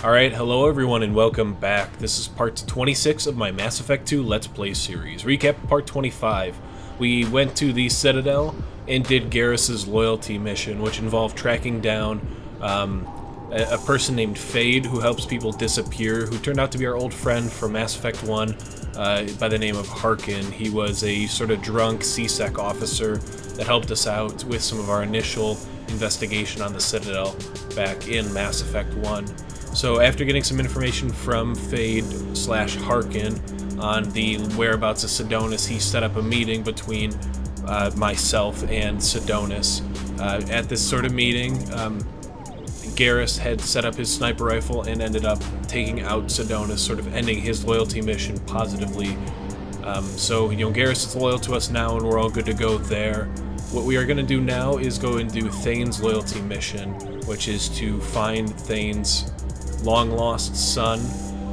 Alright, hello everyone and welcome back. This is part 26 of my Mass Effect 2 Let's Play series. Recap part 25. We went to the Citadel and did Garrus's loyalty mission, which involved tracking down a person named Fade who helps people disappear, who turned out to be our old friend from Mass Effect 1 by the name of Harkin. He was a sort of drunk CSEC officer that helped us out with some of our initial investigation on the Citadel back in Mass Effect 1. So after getting some information from Fade/Harkin on the whereabouts of Sidonis, he set up a meeting between myself and Sidonis. At this sort of meeting, Garrus had set up his sniper rifle and ended up taking out Sidonis, sort of ending his loyalty mission positively. So, Garrus is loyal to us now and we're all good to go there. What we are going to do now is go and do Thane's loyalty mission, which is to find Thane's long-lost son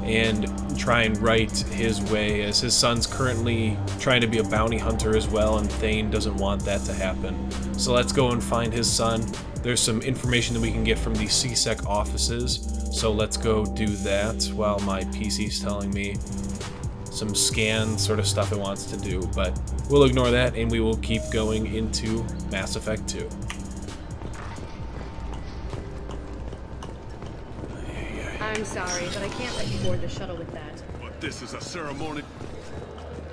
and try and right his way, as his son's currently trying to be a bounty hunter as well, and Thane doesn't want that to happen. So let's go and find his son. There's some information that we can get from the CSEC offices, so let's go do that while my PC's telling me some scan sort of stuff it wants to do, but we'll ignore that and we will keep going into Mass Effect 2. I'm sorry, but I can't let you board the shuttle with that. But this is a ceremony.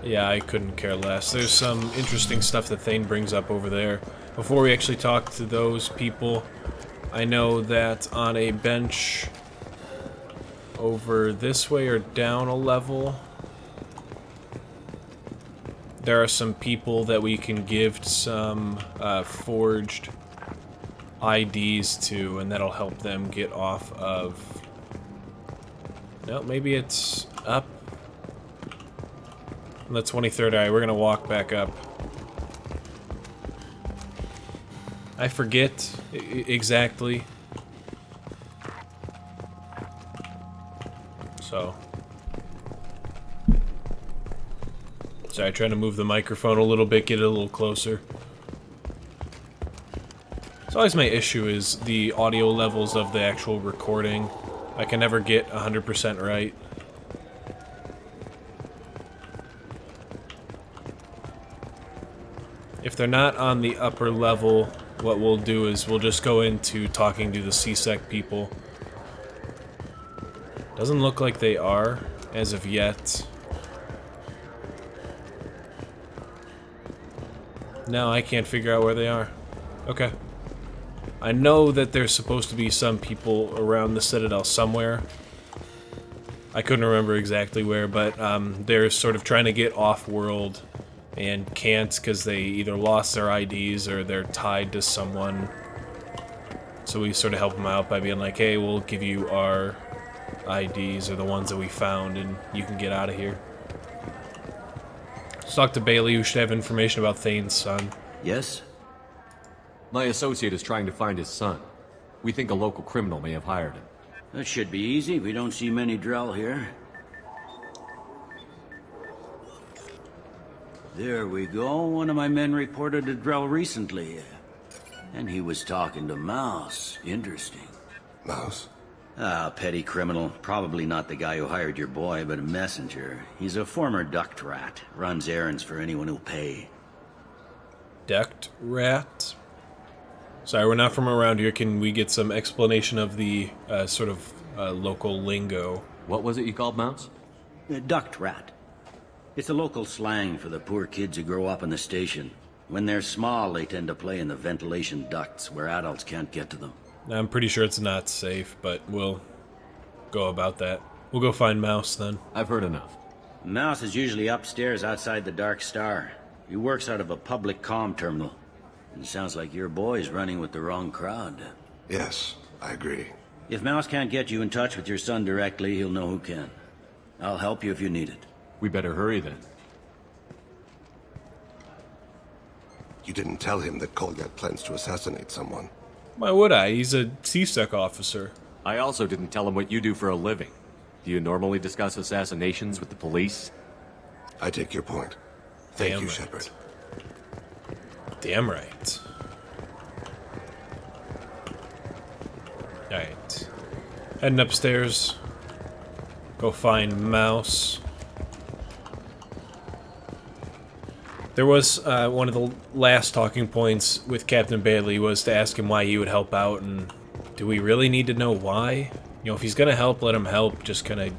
Yeah, I couldn't care less. There's some interesting stuff that Thane brings up over there. Before we actually talk to those people, I know that on a bench over this way or down a level, there are some people that we can give some forged IDs to, and that'll help them get off of... No, maybe it's up. On the 23rd, alright, we're gonna walk back up. I forget exactly. So. Sorry, trying to move the microphone a little bit, get it a little closer. It's always my issue is the audio levels of the actual recording. I can never get 100% right. If they're not on the upper level, what we'll do is we'll just go into talking to the CSEC people. Doesn't look like they are, as of yet. No, I can't figure out where they are. Okay. I know that there's supposed to be some people around the Citadel somewhere. I couldn't remember exactly where, but they're sort of trying to get off-world and can't because they either lost their IDs or they're tied to someone. So we sort of help them out by being like, hey, we'll give you our IDs or the ones that we found and you can get out of here. Let's talk to Bailey, who should have information about Thane's son. Yes? My associate is trying to find his son. We think a local criminal may have hired him. That should be easy. We don't see many Drell here. There we go. One of my men reported a Drell recently. And he was talking to Mouse. Interesting. Mouse? Ah, petty criminal. Probably not the guy who hired your boy, but a messenger. He's a former duct rat. Runs errands for anyone who'll pay. Duct rat? Sorry, we're not from around here. Can we get some explanation of the sort of local lingo? What was it you called Mouse? Duct rat. It's a local slang for the poor kids who grow up in the station. When they're small, they tend to play in the ventilation ducts where adults can't get to them. I'm pretty sure it's not safe, but we'll go about that. We'll go find Mouse then. I've heard enough. Mouse is usually upstairs outside the Dark Star. He works out of a public comm terminal. It sounds like your boy's running with the wrong crowd. Yes, I agree. If Mouse can't get you in touch with your son directly, he'll know who can. I'll help you if you need it. We better hurry then. You didn't tell him that Kolyat plans to assassinate someone. Why would I? He's a CSEC officer. I also didn't tell him what you do for a living. Do you normally discuss assassinations with the police? I take your point. Thank Damn you, right. Shepard. Damn right. Alright. Heading upstairs. Go find Mouse. There was one of the last talking points with Captain Bailey was to ask him why he would help out, and do we really need to know why? You know, if he's gonna help, let him help. Just kind of,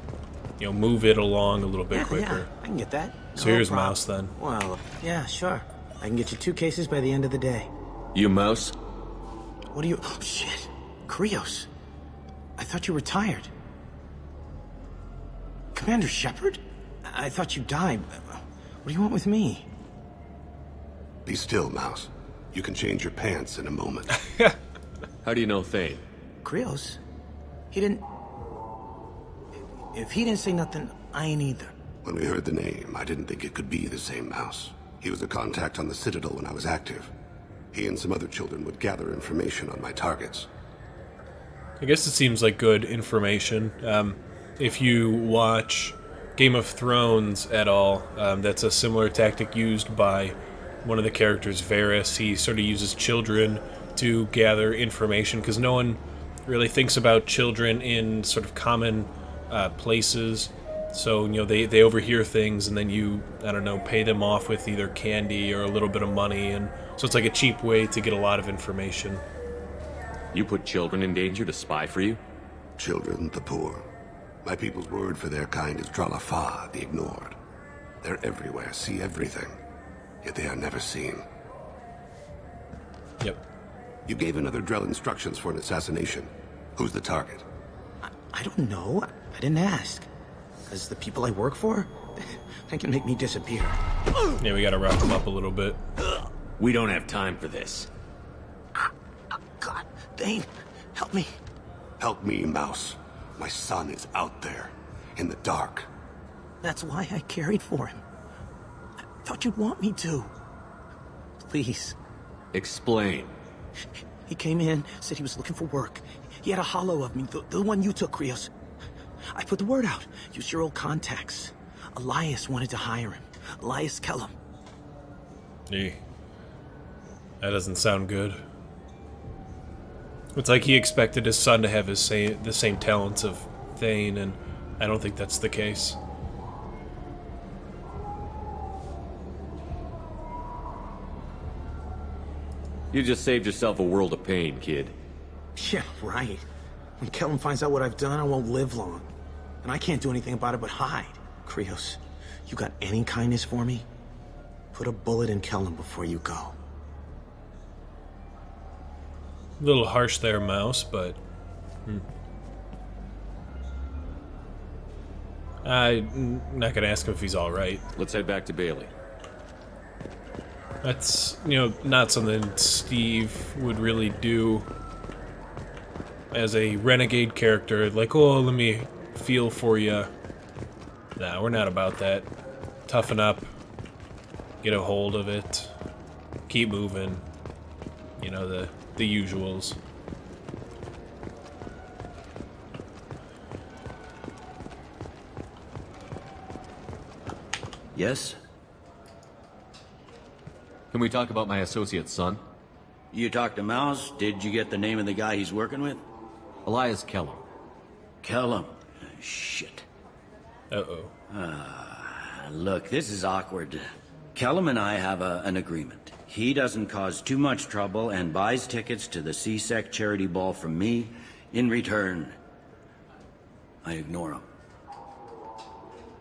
you know, move it along a little bit quicker. Yeah, I can get that. So No here's problem. Mouse then. Well, yeah, sure. I can get you 2 cases by the end of the day. You Mouse? What are you... Oh, shit. Krios. I thought you were retired. Commander Shepard? I thought you died. What do you want with me? Be still, Mouse. You can change your pants in a moment. How do you know Thane? Krios? He didn't... If he didn't say nothing, I ain't either. When we heard the name, I didn't think it could be the same Mouse. He was a contact on the Citadel when I was active. He and some other children would gather information on my targets. I guess it seems like good information. If you watch Game of Thrones at all, that's a similar tactic used by one of the characters, Varys. He sort of uses children to gather information because no one really thinks about children in sort of common places. So, you know, they overhear things and then you, I don't know, pay them off with either candy or a little bit of money. And so it's like a cheap way to get a lot of information. You put children in danger to spy for you? Children, the poor. My people's word for their kind is Dralafa, the ignored. They're everywhere, see everything. Yet they are never seen. Yep. You gave another Drell instructions for an assassination. Who's the target? I don't know. I didn't ask. Because the people I work for, they can make me disappear. Yeah, we gotta wrap him up a little bit. We don't have time for this. God, Thane, help me. Help me, Mouse. My son is out there, in the dark. That's why I carried for him. I thought you'd want me to. Please. Explain. He came in, said he was looking for work. He had a hollow of me, the one you took, Krios. I put the word out. Used your old contacts. Elias wanted to hire him. Elias Kellum. That doesn't sound good. It's like he expected his son to have the same talents of Thane, and I don't think that's the case. You just saved yourself a world of pain, kid. Yeah, right. When Kellum finds out what I've done, I won't live long. And I can't do anything about it but hide. Krios, you got any kindness for me? Put a bullet in Kellum before you go. A little harsh there, Mouse, but... I'm not gonna ask him if he's alright. Let's head back to Bailey. That's, you know, not something Steve would really do as a renegade character. Like, oh, let me feel for you. Nah, we're not about that. Toughen up. Get a hold of it. Keep moving. You know, the usuals. Yes? Can we talk about my associate's son? You talked to Mouse? Did you get the name of the guy he's working with? Elias Kellum. Kellum. Shit. Uh-oh. Look, this is awkward. Kellum and I have an agreement. He doesn't cause too much trouble and buys tickets to the C-Sec charity ball from me. In return, I ignore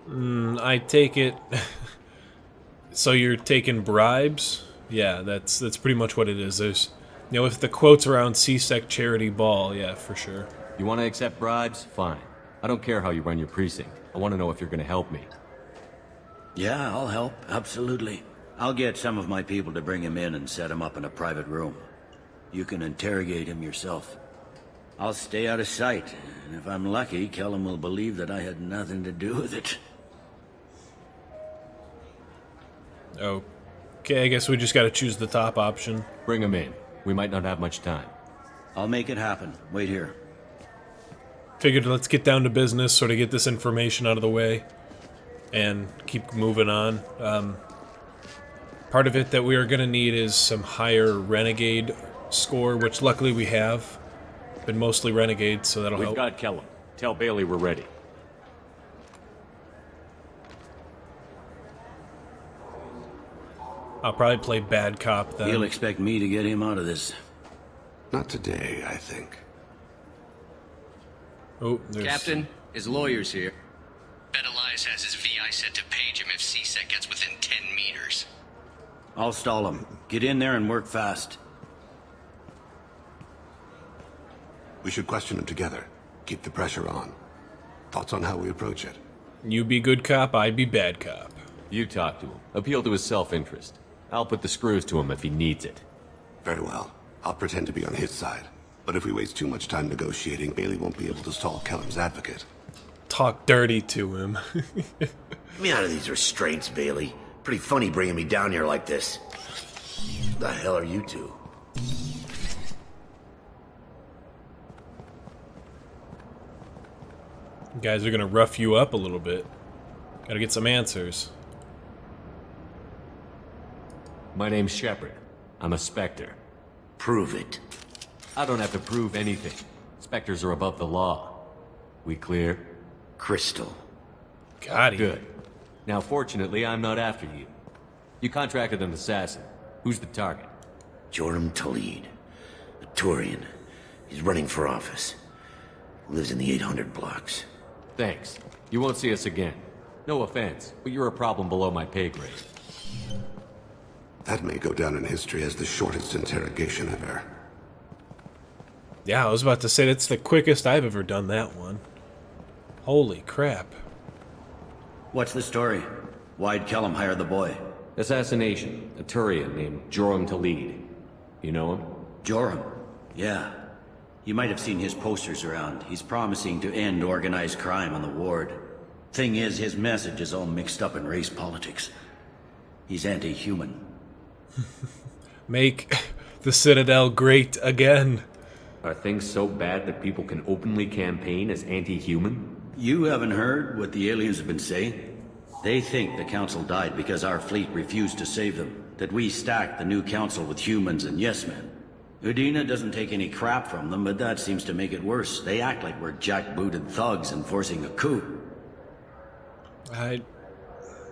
him. I take it... So you're taking bribes? Yeah, that's pretty much what it is. There's... You know, if the quote's around C-Sec charity ball, yeah, for sure. You want to accept bribes? Fine. I don't care how you run your precinct. I want to know if you're going to help me. Yeah, I'll help. Absolutely. I'll get some of my people to bring him in and set him up in a private room. You can interrogate him yourself. I'll stay out of sight, and if I'm lucky, Kellum will believe that I had nothing to do with it. Okay, I guess we just gotta choose the top option. Bring him in. We might not have much time. I'll make it happen. Wait here. Figured let's get down to business, sort of get this information out of the way, and keep moving on. Part of it that we are gonna need is some higher Renegade score, which luckily we have. been mostly Renegades, so that'll We've help. got Kellum. Tell Bailey we're ready. I'll probably play bad cop then. He'll expect me to get him out of this. Not today, I think. Oh, there's... Captain, his lawyer's here. Bet Elias has his VI set to page him if CSEC gets within 10 meters. I'll stall him. Get in there and work fast. We should question him together. Keep the pressure on. Thoughts on how we approach it? You be good cop, I be bad cop. You talk to him. Appeal to his self-interest. I'll put the screws to him if he needs it. Very well. I'll pretend to be on his side. But if we waste too much time negotiating, Bailey won't be able to stall Kellum's advocate. Talk dirty to him. Get me out of these restraints, Bailey. Pretty funny bringing me down here like this. The hell are you two? Guys are gonna rough you up a little bit. Gotta get some answers. My name's Shepard. I'm a Spectre. Prove it. I don't have to prove anything. Spectres are above the law. We clear? Crystal. Got him. Good. Now, fortunately, I'm not after you. You contracted an assassin. Who's the target? Joram Talid. A Turian. He's running for office. Lives in the 800 blocks. Thanks. You won't see us again. No offense, but you're a problem below my pay grade. That may go down in history as the shortest interrogation ever. Yeah, I was about to say that's the quickest I've ever done that one. Holy crap. What's the story? Why'd Kellum hire the boy? Assassination. A Turian named Joram Talid. You know him? Joram? Yeah. You might have seen his posters around. He's promising to end organized crime on the ward. Thing is, his message is all mixed up in race politics. He's anti-human. Make the Citadel great again. Are things so bad that people can openly campaign as anti-human? You haven't heard what the aliens have been saying? They think the Council died because our fleet refused to save them. That we stacked the new Council with humans and yes-men. Udina doesn't take any crap from them, but that seems to make it worse. They act like we're jackbooted thugs enforcing a coup. I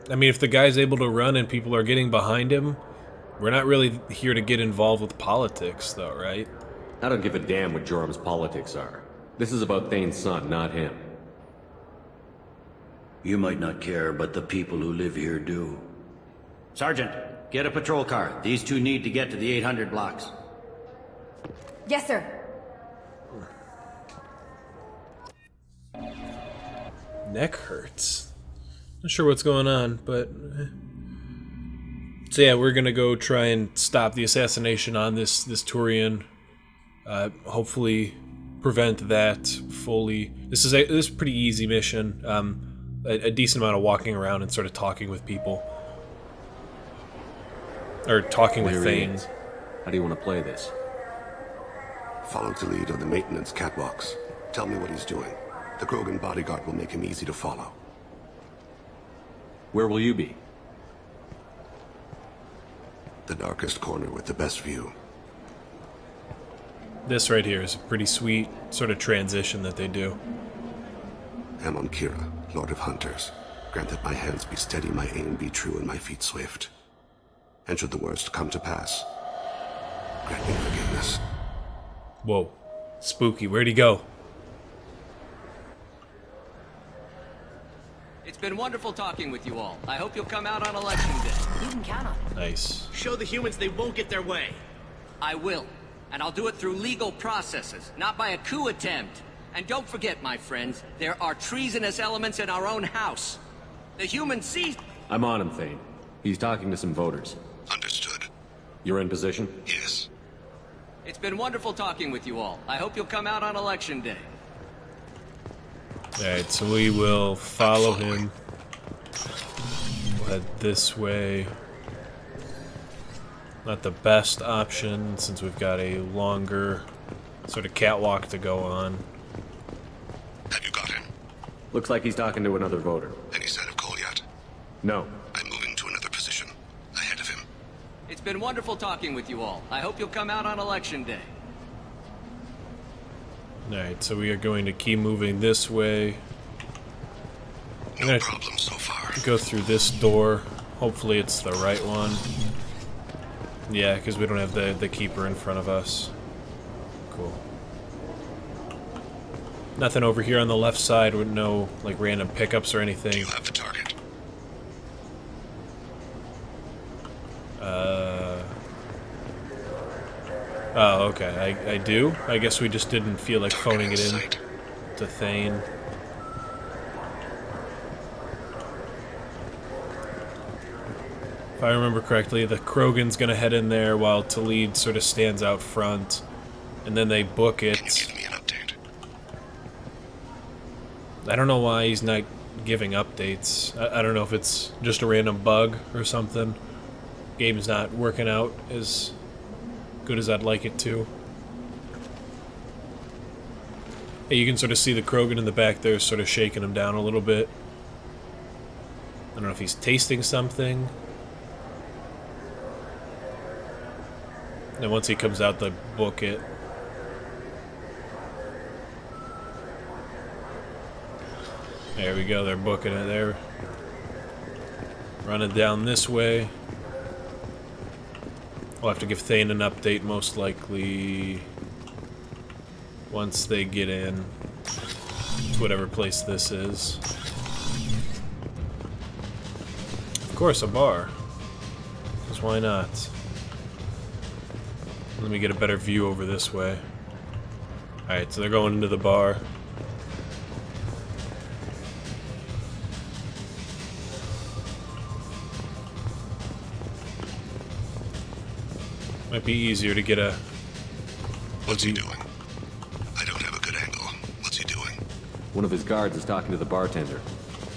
mean, if the guy's able to run and people are getting behind him, we're not really here to get involved with politics, though, right? I don't give a damn what Joram's politics are. This is about Thane's son, not him. You might not care, but the people who live here do. Sergeant, get a patrol car. These two need to get to the 800 blocks. Yes, sir. Neck hurts. Not sure what's going on, but... So yeah, we're gonna go try and stop the assassination on this Turian. Hopefully prevent that fully. This is a pretty easy mission. A decent amount of walking around and sort of talking with people. Or talking with Thane. How do you want to play this? Follow to lead on the maintenance catwalks. Tell me what he's doing. The Krogan bodyguard will make him easy to follow. Where will you be? The darkest corner with the best view. This right here is a pretty sweet sort of transition that they do. Amon Kira, Lord of Hunters. Grant that my hands be steady, my aim be true, and my feet swift. And should the worst come to pass, grant me forgiveness. Whoa. Spooky. Where'd he go? It's been wonderful talking with you all. I hope you'll come out on election day. You can count on it. Nice. Show the humans they won't get their way. I will. And I'll do it through legal processes, not by a coup attempt. And don't forget, my friends, there are treasonous elements in our own house. The humans see... I'm on him, Thane. He's talking to some voters. Understood. You're in position? Yes. It's been wonderful talking with you all. I hope you'll come out on election day. Alright, so we will follow him. We'll head this way. Not the best option since we've got a longer sort of catwalk to go on. Have you got him? Looks like he's talking to another voter. Any sign of Cole yet? No. I'm moving to another position. Ahead of him. It's been wonderful talking with you all. I hope you'll come out on election day. Alright, so we are going to keep moving this way. No problem so far. Go through this door. Hopefully it's the right one. Yeah, because we don't have the keeper in front of us. Cool. Nothing over here on the left side with no, like, random pickups or anything. Do you have the target? Oh, okay. I do? I guess we just didn't feel like phoning it in to Thane. If I remember correctly, the Krogan's gonna head in there while Talid sort of stands out front. And then they book it. Can you give me an update? I don't know why he's not giving updates. I don't know if it's just a random bug or something. Game's not working out as good as I'd like it to. Hey, you can sort of see the Krogan in the back there sort of shaking him down a little bit. I don't know if he's tasting something. And once he comes out, they book it. There we go, they're booking it there. Running down this way. We'll have to give Thane an update, most likely, once they get in to whatever place this is. Of course, a bar. Because why not? Let me get a better view over this way. Alright, so they're going into the bar. Might be easier to get a... What's he doing? I don't have a good angle. What's he doing? One of his guards is talking to the bartender.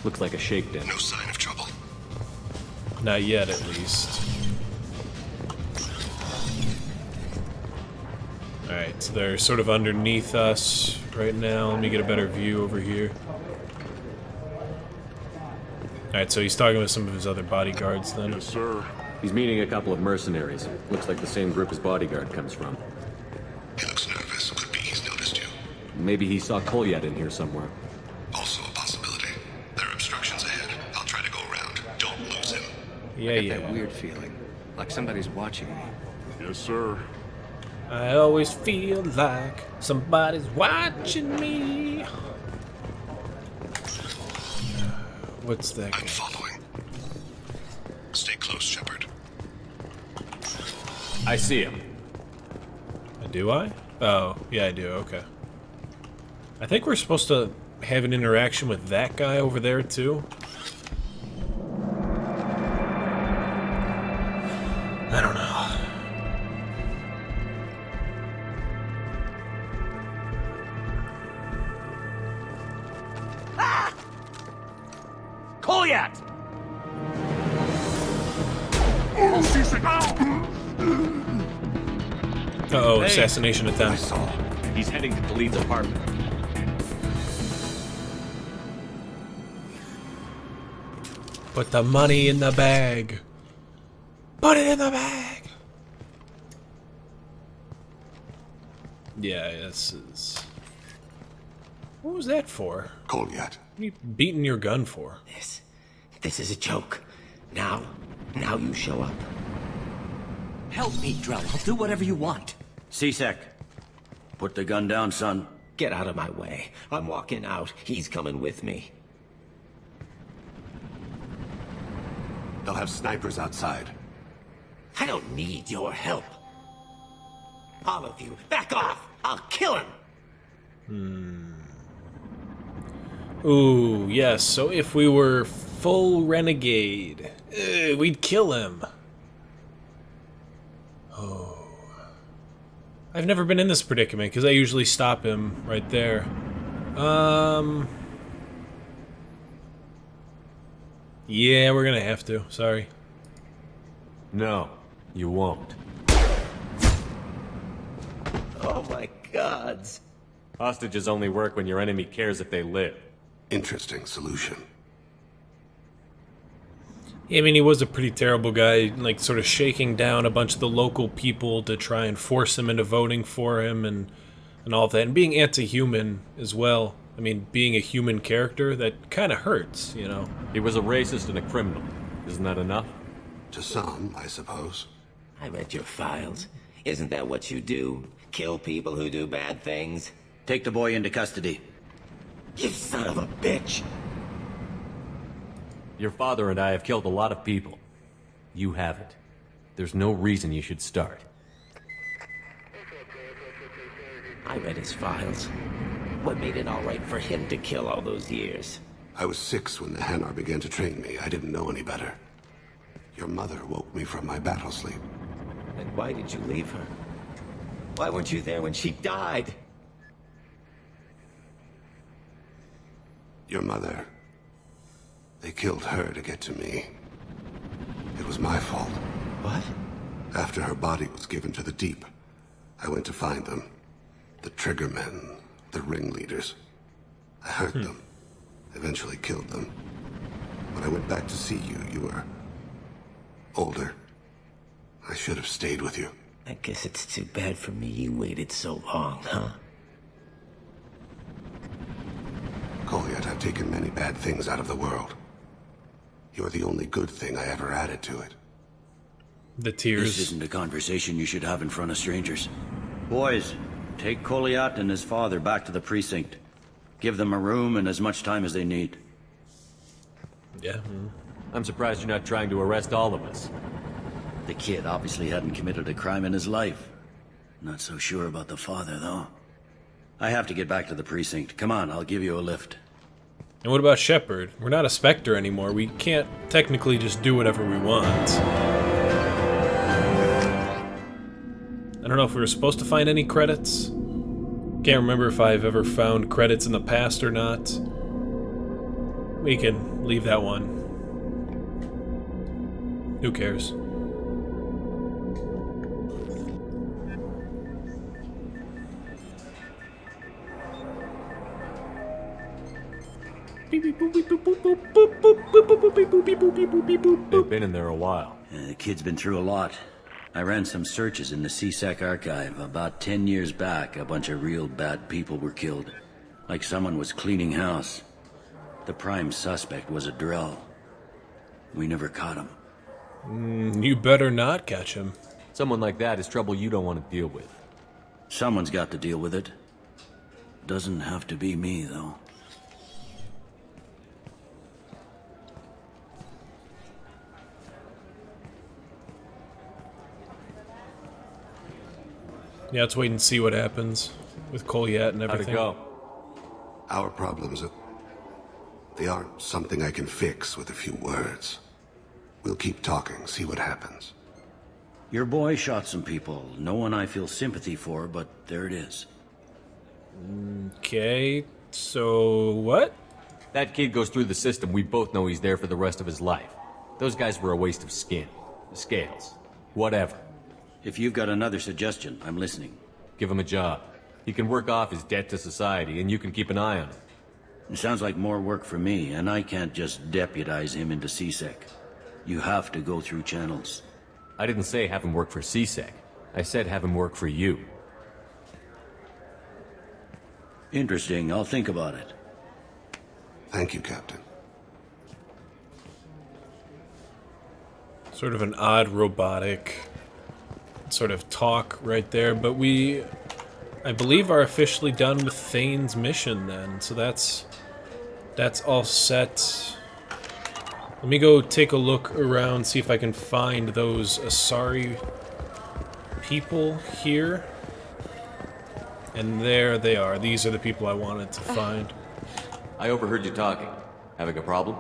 Looks like a shakedown. No sign of trouble. Not yet, at least. Alright, so they're sort of underneath us right now. Let me get a better view over here. Alright, so he's talking with some of his other bodyguards then. Yes, sir. He's meeting a couple of mercenaries. Looks like the same group his bodyguard comes from. He looks nervous. Could be he's noticed you. Maybe he saw Kolyat in here somewhere. Also a possibility. There are obstructions ahead. I'll try to go around. Don't lose him. Yeah, That weird feeling, like somebody's watching me. Yes, sir. I always feel like somebody's watching me. What's that I'm guy? following. Stay close, Shepard. I see him. Do I? Oh, yeah, I do. Okay. I think we're supposed to have an interaction with that guy over there, too. I don't know. Kolyat! Uh-oh, Hey. assassination attempt. He's heading to Talid's apartment. Put the money in the bag. Put it in the bag. Yeah, this is... What was that for? Kolyat. What are you beating your gun for? This is a joke. Now you show up. Help me, Drell. I'll do whatever you want. C-Sec, put the gun down, son. Get out of my way. I'm walking out. He's coming with me. They'll have snipers outside. I don't need your help. All of you, back off! I'll kill him! Ooh, yes, so if we were full Renegade, we'd kill him. Oh. I've never been in this predicament, because I usually stop him right there. Yeah, we're gonna have to, sorry. No, you won't. Oh my gods. Hostages only work when your enemy cares if they live. Interesting solution. Yeah, I mean, he was a pretty terrible guy, like, sort of shaking down a bunch of the local people to try and force them into voting for him, and and all of that, and being anti-human as well. I mean, being a human character, that kind of hurts, you know? He was a racist and a criminal. Isn't that enough? To some, I suppose. I read your files. Isn't that what you do? Kill people who do bad things? Take the boy into custody. You son of a bitch! Your father and I have killed a lot of people. You haven't. There's no reason you should start. I read his files. What made it all right for him to kill all those years? I was 6 when the Hanar began to train me. I didn't know any better. Your mother woke me from my battle sleep. And why did you leave her? Why weren't you there when she died? Your mother. They killed her to get to me. It was my fault. What? After her body was given to the deep, I went to find them. The triggermen, the ringleaders. I hurt them. Eventually killed them. When I went back to see you, you were older. I should have stayed with you. I guess it's too bad for me you waited so long, huh? Goliath, I've taken many bad things out of the world. You're the only good thing I ever added to it. The tears. This isn't a conversation you should have in front of strangers. Boys, take Goliath and his father back to the precinct. Give them a room and as much time as they need. Yeah. I'm surprised you're not trying to arrest all of us. The kid obviously hadn't committed a crime in his life. Not so sure about the father, though. I have to get back to the precinct. Come on, I'll give you a lift. And what about Shepard? We're not a Spectre anymore. We can't technically just do whatever we want. I don't know if we were supposed to find any credits. Can't remember if I've ever found credits in the past or not. We can leave that one. Who cares? They've been in there a while. The kid's been through a lot. I ran some searches in the CSEC archive. About 10 years back, a bunch of real bad people were killed. Like someone was cleaning house. The prime suspect was a Drell. We never caught him. You better not catch him. Someone like that is trouble you don't want to deal with. Someone's got to deal with it. Doesn't have to be me, though. Yeah, let's wait and see what happens with Goliath and everything. How'd it go? Our problems, they aren't something I can fix with a few words. We'll keep talking, see what happens. Your boy shot some people. No one I feel sympathy for, but there it is. Okay, so what? That kid goes through the system. We both know he's there for the rest of his life. Those guys were a waste of skin. Scales. Whatever. If you've got another suggestion, I'm listening. Give him a job. He can work off his debt to society, and you can keep an eye on him. It sounds like more work for me, and I can't just deputize him into CSEC. You have to go through channels. I didn't say have him work for CSEC. I said have him work for you. Interesting. I'll think about it. Thank you, Captain. Sort of an odd robotic sort of talk right there, but we, I believe, are officially done with Thane's mission then, so that's all set. Let me go take a look around, see if I can find those Asari people here. And there they are. These are the people I wanted to find. I overheard you talking. Having a problem?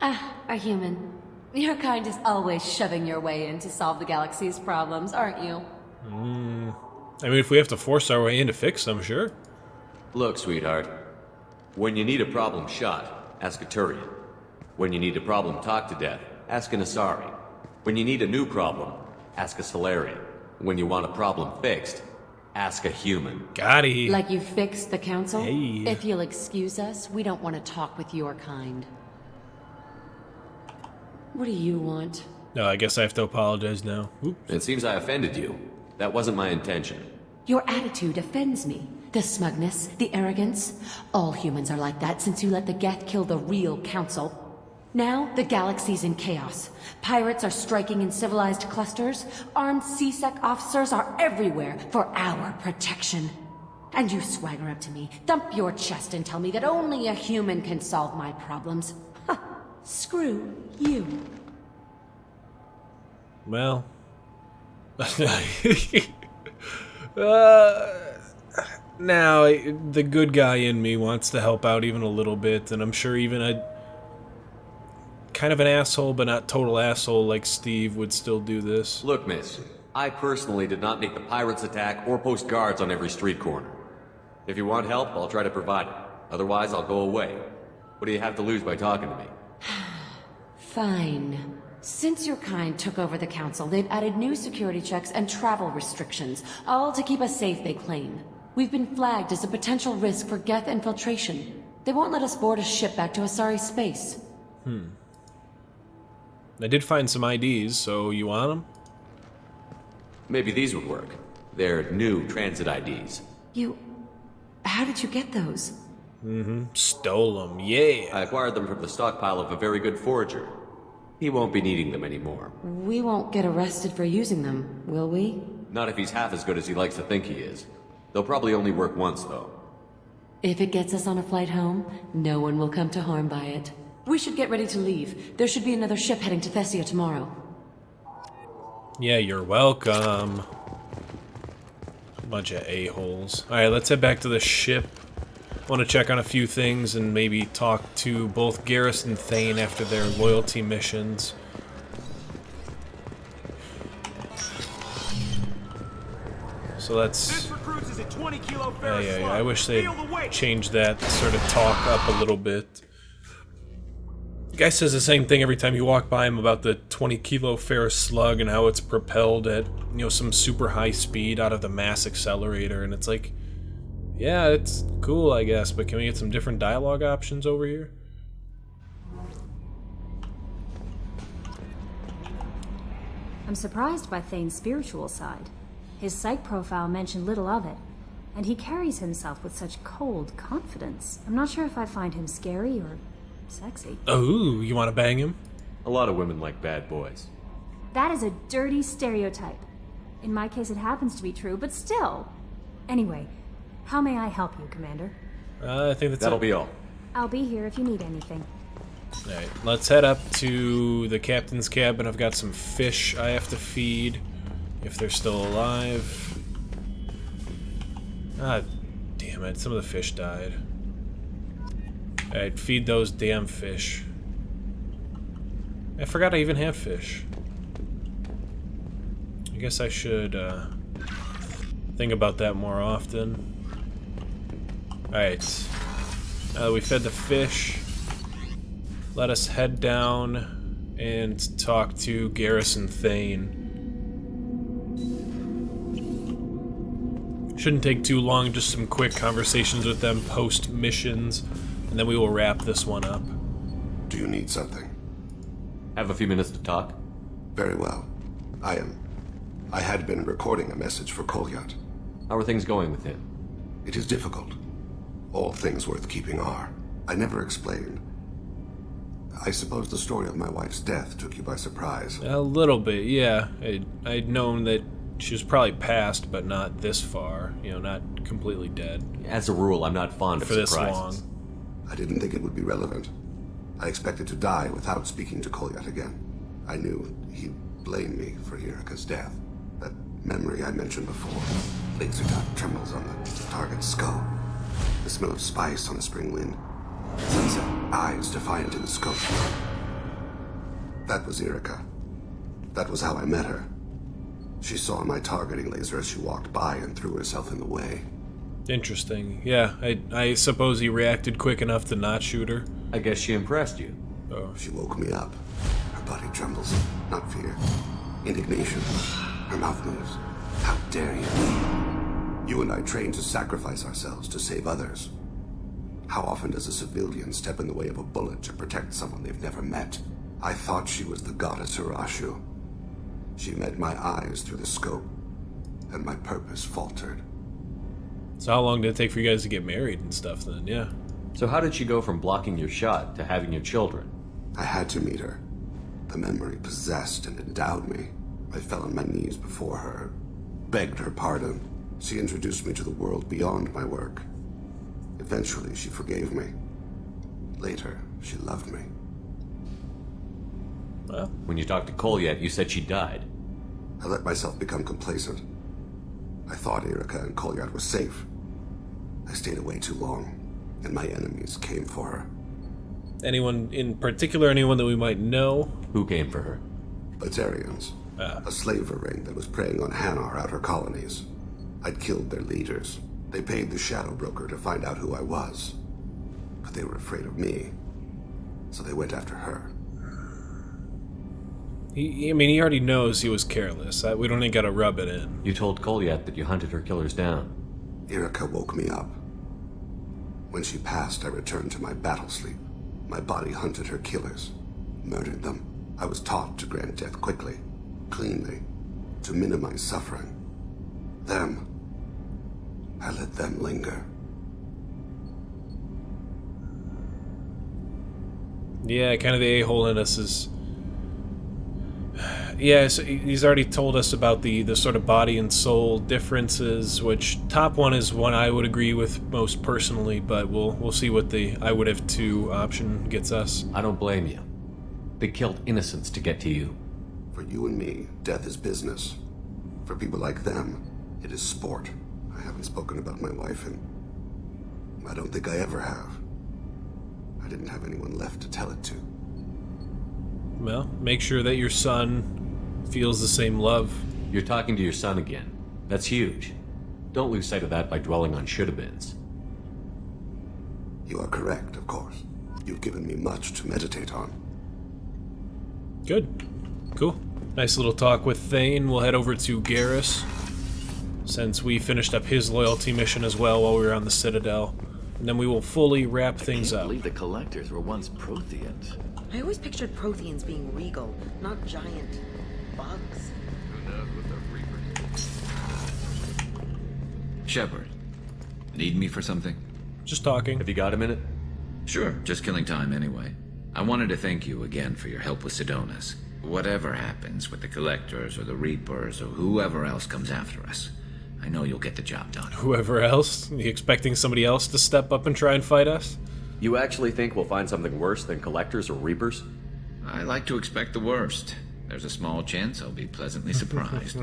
A human. Your kind is always shoving your way in to solve the galaxy's problems, aren't you? I mean, if we have to force our way in to fix them, sure. Look, sweetheart. When you need a problem shot, ask a Turian. When you need a problem talked to death, ask an Asari. When you need a new problem, ask a Solarian. When you want a problem fixed, ask a human. Gotti. Like you fixed the council? Hey. If you'll excuse us, we don't want to talk with your kind. What do you want? No, I guess I have to apologize now. Oops. It seems I offended you. That wasn't my intention. Your attitude offends me. The smugness, the arrogance. All humans are like that since you let the Geth kill the real council. Now, the galaxy's in chaos. Pirates are striking in civilized clusters. Armed C-Sec officers are everywhere for our protection. And you swagger up to me, thump your chest and tell me that only a human can solve my problems. Ha! Screw you. Well... now, the good guy in me wants to help out even a little bit, and I'm sure even a kind of an asshole, but not total asshole like Steve would still do this. Look, miss, I personally did not make the pirates attack or post guards on every street corner. If you want help, I'll try to provide it. Otherwise, I'll go away. What do you have to lose by talking to me? Fine. Since your kind took over the council, they've added new security checks and travel restrictions, all to keep us safe, they claim. We've been flagged as a potential risk for Geth infiltration. They won't let us board a ship back to Asari space. I did find some IDs, so you want them? Maybe these would work. They're new transit IDs. How did you get those? Stole them, yeah. I acquired them from the stockpile of a very good forager. He won't be needing them anymore. We won't get arrested for using them, will we? Not if he's half as good as he likes to think he is. They'll probably only work once, though. If it gets us on a flight home, no one will come to harm by it. We should get ready to leave. There should be another ship heading to Thessia tomorrow. Yeah, you're welcome. Bunch of a-holes. Alright, let's head back to the ship. Want to check on a few things and maybe talk to both Garrus and Thane after their loyalty missions. So let's... Yeah, I wish they'd change that sort of talk up a little bit. The guy says the same thing every time you walk by him about the 20 kilo ferrous slug and how it's propelled at, some super high speed out of the mass accelerator, and it's like, yeah, it's cool, I guess, but can we get some different dialogue options over here? I'm surprised by Thane's spiritual side. His psych profile mentioned little of it, and he carries himself with such cold confidence. I'm not sure if I find him scary or sexy. Oh, you want to bang him? A lot of women like bad boys. That is a dirty stereotype. In my case, it happens to be true, but still. Anyway, how may I help you, Commander? I think that'll be all. I'll be here if you need anything. Alright, let's head up to the captain's cabin. I've got some fish I have to feed, if they're still alive. Ah, damn it, some of the fish died. Alright, feed those damn fish. I forgot I even have fish. I guess I should think about that more often. Alright, now that we fed the fish, let us head down and talk to Garrus and Thane. Shouldn't take too long, just some quick conversations with them post-missions, and then we will wrap this one up. Do you need something? Have a few minutes to talk? Very well. I had been recording a message for Kolyat. How are things going with him? It is difficult. All things worth keeping are. I never explained. I suppose the story of my wife's death took you by surprise. A little bit, yeah. I'd known that she was probably passed, but not this far. Not completely dead. As a rule, I'm not fond of surprises. For this long. I didn't think it would be relevant. I expected to die without speaking to Kolyat again. I knew he'd blame me for Irika's death. That memory I mentioned before. Laser dot trembles on the target's skull. The smell of spice on the spring wind. Sunset eyes defiant in the scope. That was Irika. That was how I met her. She saw my targeting laser as she walked by and threw herself in the way. Interesting. Yeah, I suppose he reacted quick enough to not shoot her. I guess she impressed you. Oh. She woke me up. Her body trembles, not fear. Indignation. Her mouth moves. How dare you? You and I trained to sacrifice ourselves to save others. How often does a civilian step in the way of a bullet to protect someone they've never met? I thought she was the goddess Hirashu. She met my eyes through the scope, and my purpose faltered. So how long did it take for you guys to get married and stuff then? Yeah. So how did she go from blocking your shot to having your children? I had to meet her. The memory possessed and endowed me. I fell on my knees before her, begged her pardon. She introduced me to the world beyond my work. Eventually, she forgave me. Later, she loved me. Well, When you talked to Kolyat, you said she died. I let myself become complacent. I thought Erica and Kolyat were safe. I stayed away too long, and my enemies came for her. anyone in particular, anyone that we might know? Who came for her? Batarians. A slaver ring that was preying on Hanar out her colonies. I'd killed their leaders. They paid the Shadow Broker to find out who I was. But they were afraid of me. So they went after her. He already knows he was careless. We don't even gotta rub it in. You told Kolyat that you hunted her killers down. Erica woke me up. When she passed, I returned to my battle sleep. My body hunted her killers, murdered them. I was taught to grant death quickly, cleanly, to minimize suffering. Them, I let them linger. Yeah, kind of the a-hole in us is... Yeah, so he's already told us about the sort of body and soul differences, which top one is one I would agree with most personally, but we'll see what the I would have two option gets us. I don't blame you. They killed innocents to get to you. For you and me, death is business. For people like them, it is sport. I haven't spoken about my wife, and I don't think I ever have. I didn't have anyone left to tell it to. Well, make sure that your son feels the same love. You're talking to your son again. That's huge. Don't lose sight of that by dwelling on should-have-beens. You are correct, of course. You've given me much to meditate on. Good. Cool. Nice little talk with Thane. We'll head over to Garrus, since we finished up his loyalty mission as well while we were on the Citadel. And then we will fully wrap things I up. can't believe the Collectors were once Protheans. I always pictured Protheans being regal, not giant bugs. Shepard, need me for something? Just talking. Have you got a minute? Sure, just killing time anyway. I wanted to thank you again for your help with Sidonis. Whatever happens with the Collectors or the Reapers or whoever else comes after us, I know you'll get the job done. Whoever else? You expecting somebody else to step up and try and fight us? You actually think we'll find something worse than Collectors or Reapers? I like to expect the worst. There's a small chance I'll be pleasantly surprised.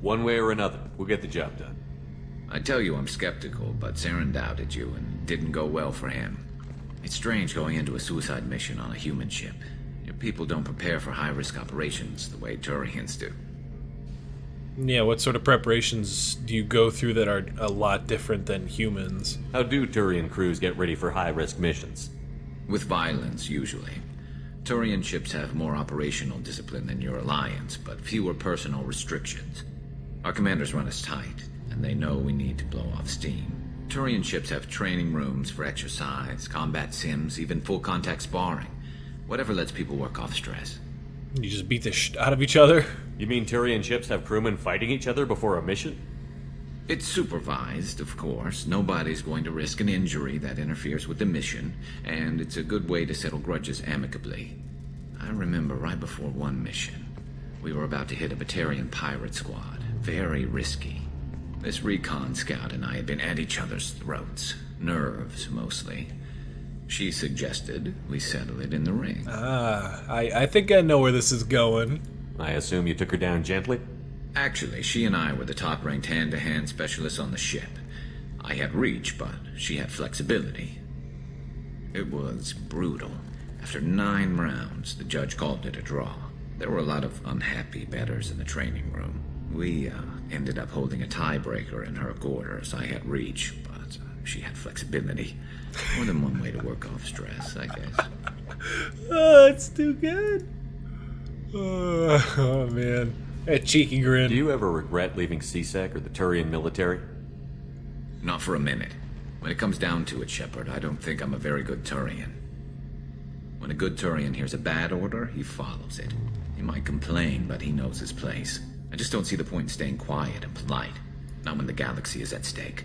One way or another, we'll get the job done. I tell you I'm skeptical, but Saren doubted you and didn't go well for him. It's strange going into a suicide mission on a human ship. Your people don't prepare for high-risk operations the way Turians do. Yeah, what sort of preparations do you go through that are a lot different than humans? How do Turian crews get ready for high-risk missions? With violence, usually. Turian ships have more operational discipline than your alliance, but fewer personal restrictions. Our commanders run us tight, and they know we need to blow off steam. Turian ships have training rooms for exercise, combat sims, even full-contact sparring. Whatever lets people work off stress. You just beat the shit out of each other? You mean Turian ships have crewmen fighting each other before a mission? It's supervised, of course. Nobody's going to risk an injury that interferes with the mission, and it's a good way to settle grudges amicably. I remember right before one mission, we were about to hit a Batarian pirate squad. Very risky. This recon scout and I had been at each other's throats. Nerves, mostly. She suggested we settle it in the ring. I think I know where this is going. I assume you took her down gently? Actually, she and I were the top-ranked hand-to-hand specialists on the ship. I had reach, but she had flexibility. It was brutal. After 9 rounds, the judge called it a draw. There were a lot of unhappy bettors in the training room. We ended up holding a tiebreaker in her quarters. I had reach, but she had flexibility. More than one way to work off stress, I guess. Oh, it's too good. Oh man. That cheeky grin. Do you ever regret leaving CSEC or the Turian military? Not for a minute. When it comes down to it, Shepard, I don't think I'm a very good Turian. When a good Turian hears a bad order, he follows it. He might complain, but he knows his place. I just don't see the point in staying quiet and polite. Not when the galaxy is at stake.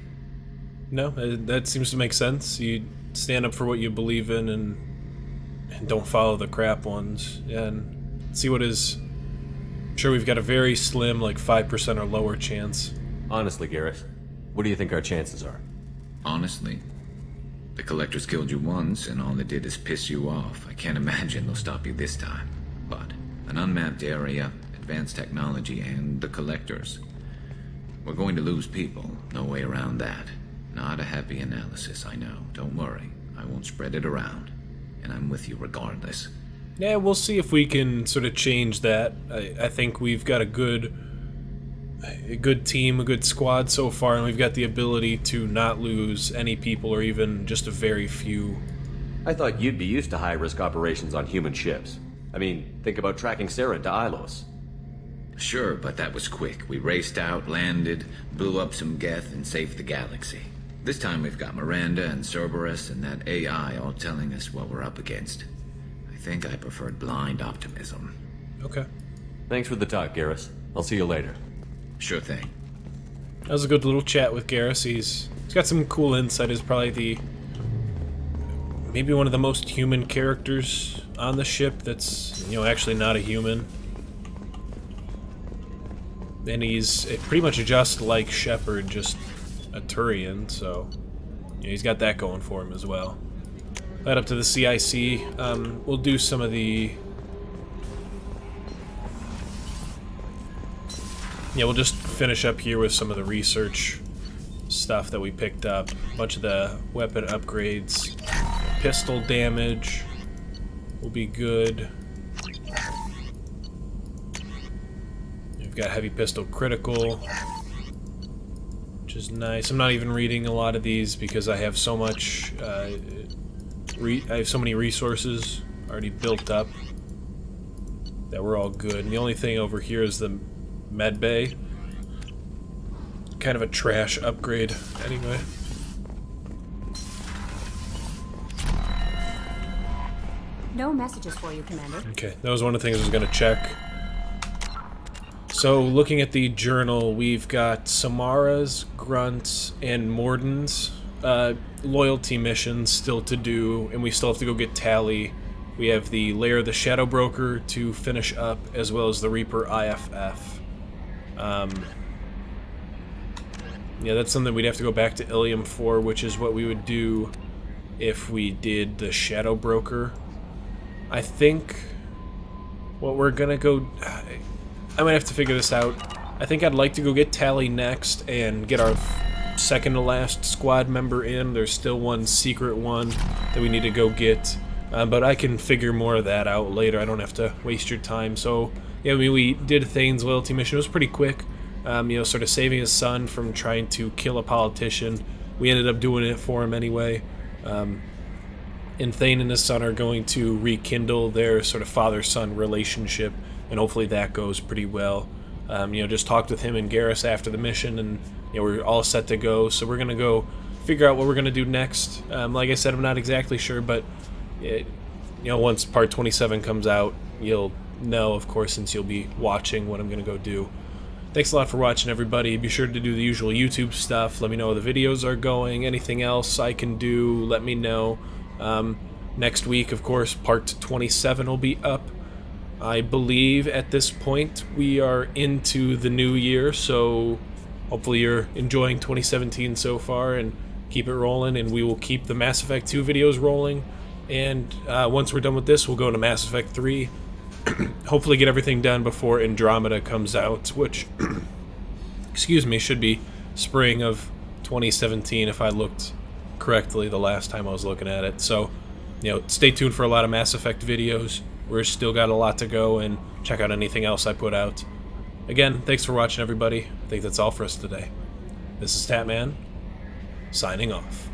No, that seems to make sense. You stand up for what you believe in and don't follow the crap ones. And see what is... I'm sure we've got a very slim, like 5% or lower chance. Honestly, Garrus, what do you think our chances are? Honestly, the Collectors killed you once, and all they did is piss you off. I can't imagine they'll stop you this time. But an unmapped area, advanced technology, and the Collectors. We're going to lose people. No way around that. Not a happy analysis, I know. Don't worry. I won't spread it around. And I'm with you regardless. Yeah, we'll see if we can sort of change that. I think we've got a good team, a good squad so far, and we've got the ability to not lose any people or even just a very few. I thought you'd be used to high-risk operations on human ships. I mean, think about tracking Sarah to Ilos. Sure, but that was quick. We raced out, landed, blew up some Geth, and saved the galaxy. This time we've got Miranda and Cerberus and that AI all telling us what we're up against. I think I preferred blind optimism. Okay. Thanks for the talk, Garrus. I'll see you later. Sure thing. That was a good little chat with Garrus. He's got some cool insight. He's probably maybe one of the most human characters on the ship that's, actually not a human. And he's pretty much just like Shepard, just a Turian, so he's got that going for him as well. Head up to the CIC. We'll do some of the... Yeah, we'll just finish up here with some of the research stuff that we picked up. A bunch of the weapon upgrades. Pistol damage will be good. We've got heavy pistol critical, which is nice. I'm not even reading a lot of these because I have so much... I have so many resources already built up that we're all good. And the only thing over here is the med bay. Kind of a trash upgrade, anyway. No messages for you, Commander. Okay, that was one of the things I was going to check. So, looking at the journal, we've got Samara's, Grunt's, and Morden's loyalty missions still to do, and we still have to go get Tally. We have the Lair of the Shadow Broker to finish up, as well as the Reaper IFF. Yeah, that's something we'd have to go back to Ilium for, which is what we would do if we did the Shadow Broker. I think what we're gonna go... I might have to figure this out. I think I'd like to go get Tally next and get our second to last squad member in. There's still one secret one that we need to go get, but I can figure more of that out later. I don't have to waste your time. So, yeah, I mean, we did Thane's loyalty mission. It was pretty quick, sort of saving his son from trying to kill a politician. We ended up doing it for him anyway. And Thane and his son are going to rekindle their sort of father-son relationship, and hopefully that goes pretty well. Just talked with him and Garrus after the mission, and we're all set to go. So we're gonna go figure out what we're gonna do next. Like I said, I'm not exactly sure, but once Part 27 comes out, you'll know, of course, since you'll be watching what I'm gonna go do. Thanks a lot for watching, everybody. Be sure to do the usual YouTube stuff. Let me know how the videos are going. Anything else I can do, let me know. Next week, of course, Part 27 will be up. I believe at this point we are into the new year, so hopefully you're enjoying 2017 so far and keep it rolling, and we will keep the Mass Effect 2 videos rolling. And once we're done with this, we'll go to Mass Effect 3. Hopefully get everything done before Andromeda comes out, which, excuse me, should be spring of 2017 if I looked correctly the last time I was looking at it. So, stay tuned for a lot of Mass Effect videos. We're still got a lot to go, and check out anything else I put out. Again, thanks for watching, everybody. I think that's all for us today. This is Tatman, signing off.